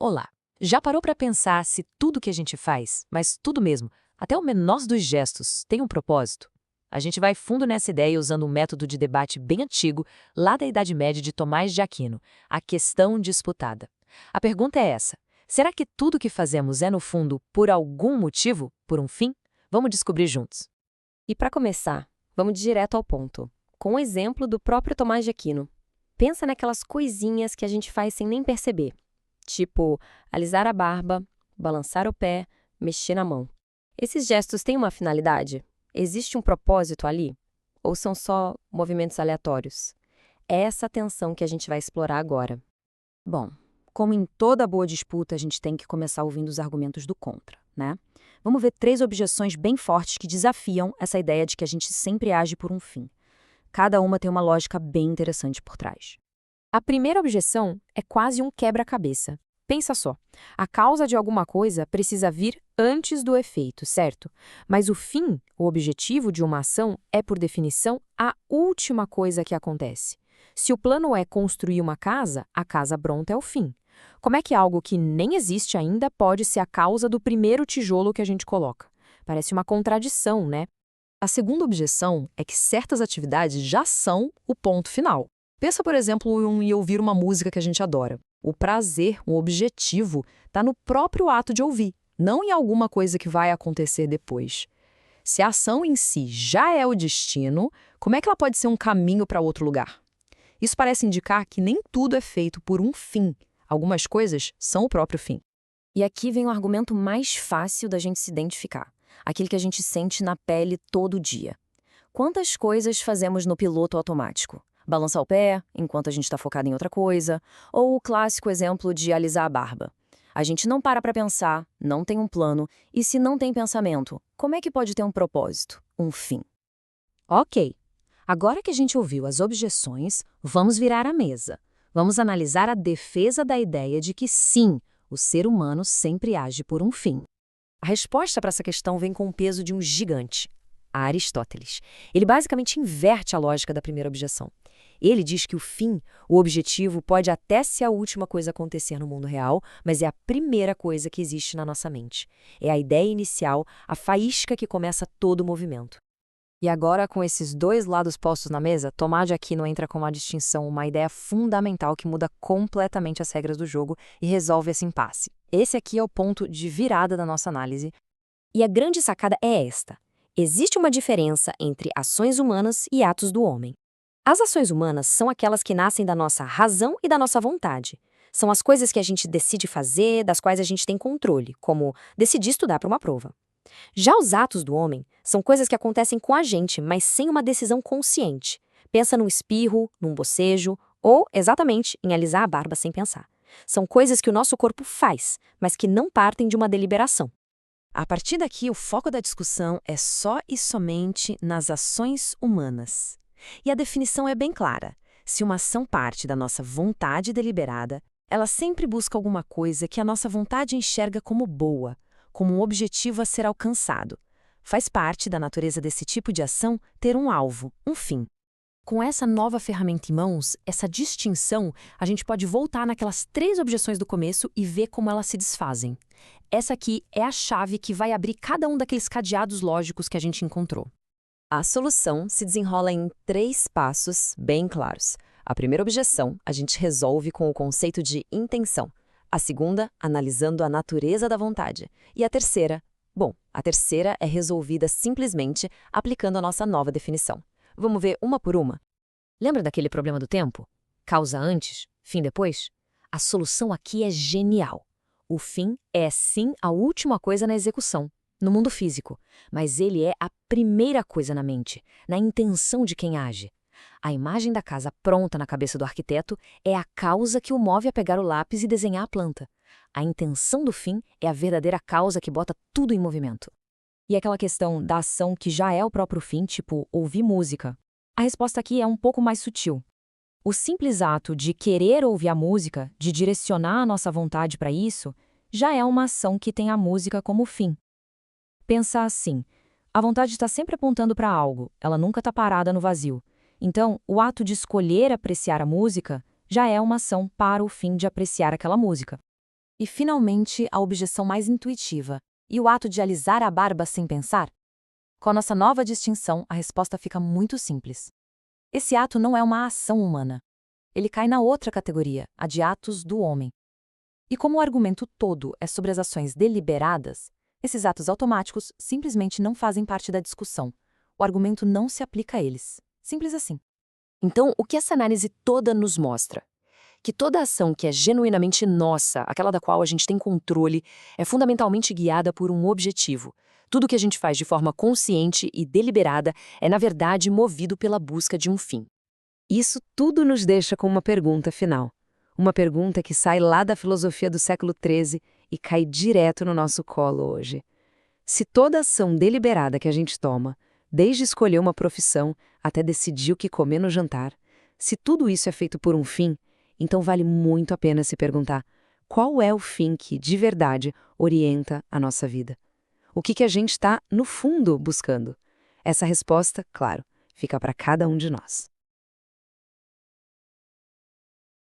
Olá! Já parou para pensar se tudo que a gente faz, mas tudo mesmo, até o menor dos gestos, tem um propósito? A gente vai fundo nessa ideia usando um método de debate bem antigo, lá da Idade Média de Tomás de Aquino, a questão disputada. A pergunta é essa: será que tudo que fazemos é, no fundo, por algum motivo, por um fim? Vamos descobrir juntos. E para começar, vamos direto ao ponto, com o exemplo do próprio Tomás de Aquino. Pensa naquelas coisinhas que a gente faz sem nem perceber, tipo alisar a barba, balançar o pé, mexer na mão. Esses gestos têm uma finalidade? Existe um propósito ali? Ou são só movimentos aleatórios? É essa tensão que a gente vai explorar agora. Bom, como em toda boa disputa, a gente tem que começar ouvindo os argumentos do contra, né? Vamos ver 3 objeções bem fortes que desafiam essa ideia de que a gente sempre age por um fim. Cada uma tem uma lógica bem interessante por trás. A primeira objeção é quase um quebra-cabeça. Pensa só, a causa de alguma coisa precisa vir antes do efeito, certo? Mas o fim, o objetivo de uma ação, é, por definição, a última coisa que acontece. Se o plano é construir uma casa, a casa pronta é o fim. Como é que algo que nem existe ainda pode ser a causa do primeiro tijolo que a gente coloca? Parece uma contradição, né? A segunda objeção é que certas atividades já são o ponto final. Pensa, por exemplo, em ouvir uma música que a gente adora. O prazer, o objetivo, está no próprio ato de ouvir, não em alguma coisa que vai acontecer depois. Se a ação em si já é o destino, como é que ela pode ser um caminho para outro lugar? Isso parece indicar que nem tudo é feito por um fim. Algumas coisas são o próprio fim. E aqui vem o argumento mais fácil da gente se identificar, aquele que a gente sente na pele todo dia. Quantas coisas fazemos no piloto automático? Balançar o pé, enquanto a gente está focado em outra coisa, ou o clássico exemplo de alisar a barba. A gente não para pensar, não tem um plano, e se não tem pensamento, como é que pode ter um propósito, um fim? Ok, agora que a gente ouviu as objeções, vamos virar a mesa. Vamos analisar a defesa da ideia de que sim, o ser humano sempre age por um fim. A resposta para essa questão vem com o peso de um gigante, Aristóteles. Ele basicamente inverte a lógica da primeira objeção. Ele diz que o fim, o objetivo, pode até ser a última coisa a acontecer no mundo real, mas é a primeira coisa que existe na nossa mente. É a ideia inicial, a faísca que começa todo o movimento. E agora, com esses dois lados postos na mesa, Tomás de Aquino entra com uma distinção, uma ideia fundamental que muda completamente as regras do jogo e resolve esse impasse. Esse aqui é o ponto de virada da nossa análise. E a grande sacada é esta: existe uma diferença entre ações humanas e atos do homem. As ações humanas são aquelas que nascem da nossa razão e da nossa vontade. São as coisas que a gente decide fazer, das quais a gente tem controle, como decidir estudar para uma prova. Já os atos do homem são coisas que acontecem com a gente, mas sem uma decisão consciente. Pensa num espirro, num bocejo, ou, exatamente, em alisar a barba sem pensar. São coisas que o nosso corpo faz, mas que não partem de uma deliberação. A partir daqui, o foco da discussão é só e somente nas ações humanas. E a definição é bem clara. Se uma ação parte da nossa vontade deliberada, ela sempre busca alguma coisa que a nossa vontade enxerga como boa, como um objetivo a ser alcançado. Faz parte da natureza desse tipo de ação ter um alvo, um fim. Com essa nova ferramenta em mãos, essa distinção, a gente pode voltar naquelas 3 objeções do começo e ver como elas se desfazem. Essa aqui é a chave que vai abrir cada um daqueles cadeados lógicos que a gente encontrou. A solução se desenrola em 3 passos bem claros. A primeira objeção a gente resolve com o conceito de intenção. A segunda, analisando a natureza da vontade. E a terceira é resolvida simplesmente aplicando a nossa nova definição. Vamos ver uma por uma? Lembra daquele problema do tempo? Causa antes, fim depois? A solução aqui é genial. O fim é sim a última coisa na execução, no mundo físico, mas ele é a primeira coisa na mente, na intenção de quem age. A imagem da casa pronta na cabeça do arquiteto é a causa que o move a pegar o lápis e desenhar a planta. A intenção do fim é a verdadeira causa que bota tudo em movimento. E aquela questão da ação que já é o próprio fim, tipo ouvir música? A resposta aqui é um pouco mais sutil. O simples ato de querer ouvir a música, de direcionar a nossa vontade para isso, já é uma ação que tem a música como fim. Pensa assim, a vontade está sempre apontando para algo, ela nunca está parada no vazio. Então, o ato de escolher apreciar a música já é uma ação para o fim de apreciar aquela música. E, finalmente, a objeção mais intuitiva. E o ato de alisar a barba sem pensar? Com a nossa nova distinção, a resposta fica muito simples. Esse ato não é uma ação humana. Ele cai na outra categoria, a de atos do homem. E como o argumento todo é sobre as ações deliberadas, esses atos automáticos simplesmente não fazem parte da discussão. O argumento não se aplica a eles. Simples assim. Então, o que essa análise toda nos mostra? Que toda ação que é genuinamente nossa, aquela da qual a gente tem controle, é fundamentalmente guiada por um objetivo. Tudo que a gente faz de forma consciente e deliberada é, na verdade, movido pela busca de um fim. Isso tudo nos deixa com uma pergunta final. Uma pergunta que sai lá da filosofia do século XIII e cai direto no nosso colo hoje. Se toda ação deliberada que a gente toma, desde escolher uma profissão até decidir o que comer no jantar, se tudo isso é feito por um fim, então vale muito a pena se perguntar qual é o fim que, de verdade, orienta a nossa vida. O que a gente está, no fundo, buscando? Essa resposta, claro, fica para cada um de nós.